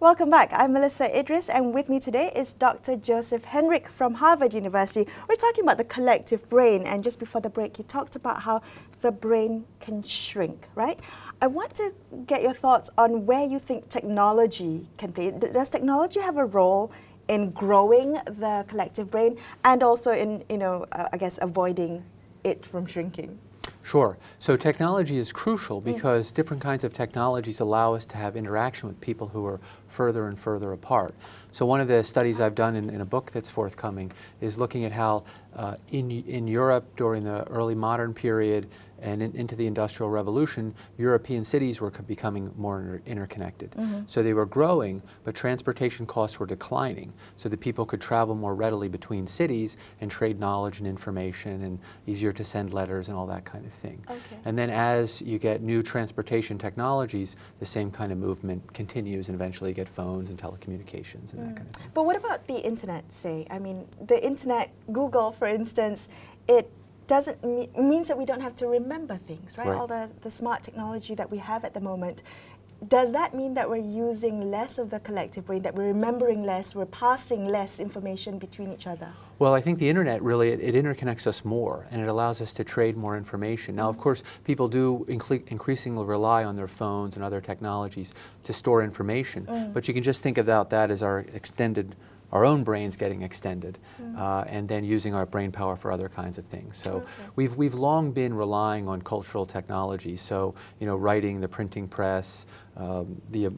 Welcome back. I'm Melisa Idris, and with me today is Dr. Joseph Henrich from Harvard University. We're talking about the collective brain, and just before the break, you talked about how the brain can shrink, right? I want to get your thoughts on where you think technology can play. Does technology have a role in growing the collective brain and also in, I guess, avoiding it from shrinking? Sure. So technology is crucial because different kinds of technologies allow us to have interaction with people who are further and further apart. So one of the studies I've done in a book that's forthcoming is looking at how in Europe during the early modern period and into the Industrial Revolution, European cities were becoming more interconnected. So they were growing, but transportation costs were declining so that people could travel more readily between cities and trade knowledge and information, and easier to send letters and all that kind of thing. Okay. And then as you get new transportation technologies, the same kind of movement continues, and eventually you get phones and telecommunications and that kind of thing. But what about the internet, say? I mean, the internet, Google, for instance, it doesn't means that we don't have to remember things, right? All the smart technology that we have at the moment. Does that mean that we're using less of the collective brain, that we're remembering less, we're passing less information between each other? Well, I think the internet really, it interconnects us more, and it allows us to trade more information. Now, of course, people do increasingly rely on their phones and other technologies to store information, but you can just think about that as our own brains getting extended, and then using our brain power for other kinds of things. So we've long been relying on cultural technology. So writing, the printing press, the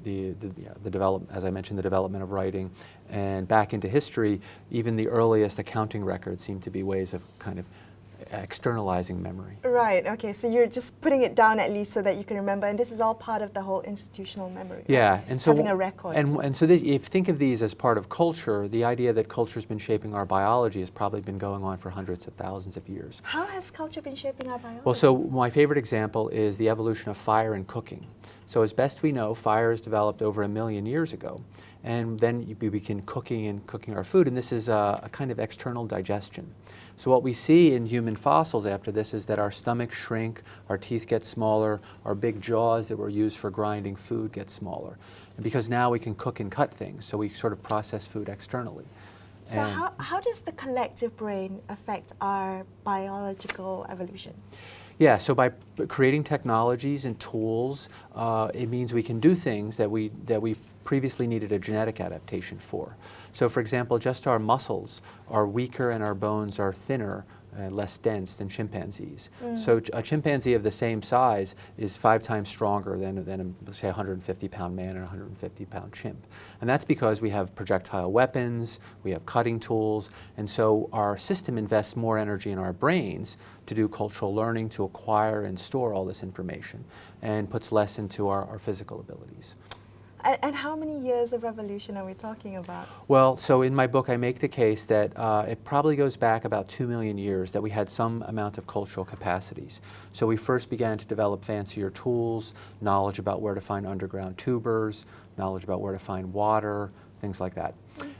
development, as I mentioned, the development of writing, and back into history, even the earliest accounting records seem to be ways of kind of externalizing memory. Right, okay, so you're just putting it down at least so that you can remember, and this is all part of the whole institutional memory. Yeah, and so having a record. And so if you think of these as part of culture, the idea that culture's been shaping our biology has probably been going on for hundreds of thousands of years. How has culture been shaping our biology? Well, so my favorite example is the evolution of fire and cooking. So as best we know, fire is developed over 1 million years ago. And then we begin cooking our food, and this is a kind of external digestion. So what we see in human fossils after this is that our stomachs shrink, our teeth get smaller, our big jaws that were used for grinding food get smaller. And because now we can cook and cut things, so we sort of process food externally. So how does the collective brain affect our biological evolution? Yeah, so by creating technologies and tools, it means we can do things that we previously needed a genetic adaptation for. So for example, just our muscles are weaker and our bones are thinner, less dense than chimpanzees. So a chimpanzee of the same size is 5 times stronger than say, a 150-pound man and a 150-pound chimp. And that's because we have projectile weapons, we have cutting tools, and so our system invests more energy in our brains to do cultural learning, to acquire and store all this information, and puts less into our physical abilities. And how many years of evolution are we talking about? Well, so in my book I make the case that it probably goes back about 2 million years that we had some amount of cultural capacities. So we first began to develop fancier tools, knowledge about where to find underground tubers, knowledge about where to find water, things like that.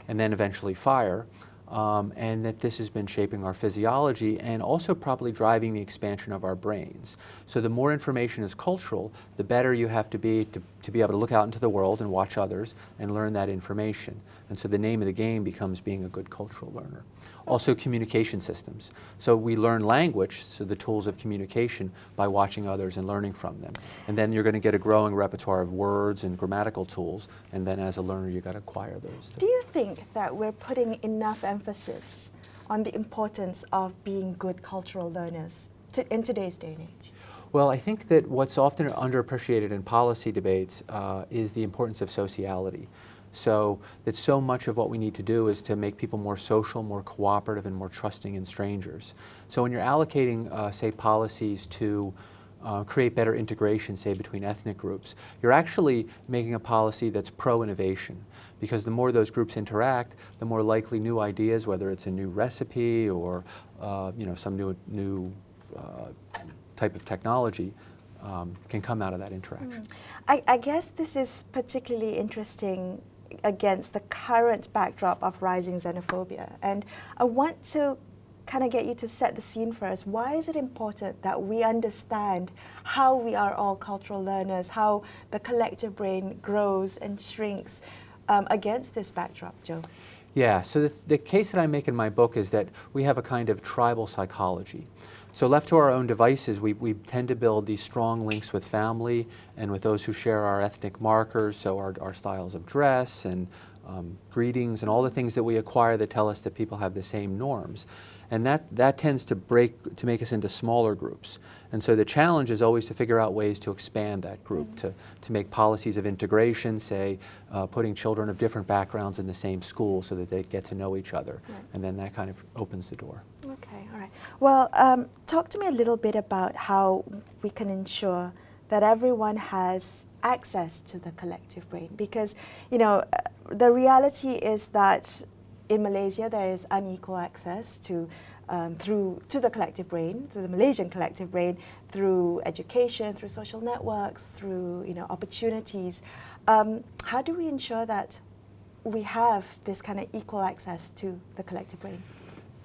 And then eventually fire. And that this has been shaping our physiology and also probably driving the expansion of our brains. So the more information is cultural, the better you have to be able to look out into the world and watch others and learn that information. And so the name of the game becomes being a good cultural learner. Also communication systems. So we learn language, so the tools of communication, by watching others and learning from them. And then you're going to get a growing repertoire of words and grammatical tools, and then as a learner you've got to acquire those. Do you think that we're putting enough emphasis on the importance of being good cultural learners in today's day and age? Well, I think that what's often underappreciated in policy debates is the importance of sociality. So that so much of what we need to do is to make people more social, more cooperative, and more trusting in strangers. So when you're allocating, say, policies to create better integration, say, between ethnic groups, you're actually making a policy that's pro-innovation. Because the more those groups interact, the more likely new ideas, whether it's a new recipe or some new type of technology, can come out of that interaction. I guess this is particularly interesting against the current backdrop of rising xenophobia. And I want to kind of get you to set the scene for us. Why is it important that we understand how we are all cultural learners, how the collective brain grows and shrinks? against this backdrop, Joe? Yeah, so the case that I make in my book is that we have a kind of tribal psychology. So left to our own devices, we tend to build these strong links with family and with those who share our ethnic markers, so our styles of dress and greetings and all the things that we acquire that tell us that people have the same norms. And that tends to make us into smaller groups. And so the challenge is always to figure out ways to expand that group, to make policies of integration, say, putting children of different backgrounds in the same school so that they get to know each other. Right. And then that kind of opens the door. Okay, all right. Well, talk to me a little bit about how we can ensure that everyone has access to the collective brain. Because, you know, the reality is that in Malaysia, there is unequal access to the collective brain, to the Malaysian collective brain, through education, through social networks, through opportunities. How do we ensure that we have this kind of equal access to the collective brain?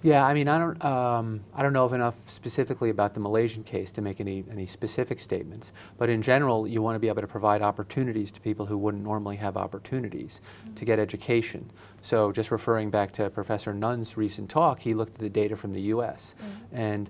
Yeah, I mean, I don't know enough specifically about the Malaysian case to make any specific statements. But in general, you want to be able to provide opportunities to people who wouldn't normally have opportunities to get education. So just referring back to Professor Nunn's recent talk, he looked at the data from the U.S. And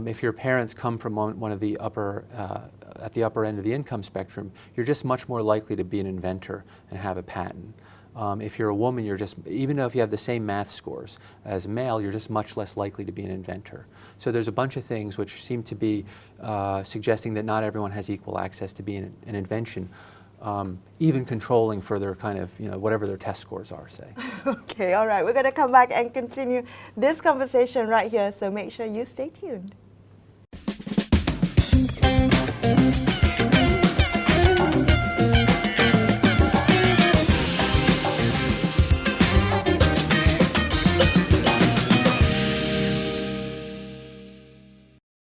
if your parents come from one of the at the upper end of the income spectrum, you're just much more likely to be an inventor and have a patent. If you're a woman, even though if you have the same math scores as a male, you're just much less likely to be an inventor. So there's a bunch of things which seem to be suggesting that not everyone has equal access to being an invention, even controlling for their kind of, whatever their test scores are, say. Okay, all right. We're going to come back and continue this conversation right here, so make sure you stay tuned.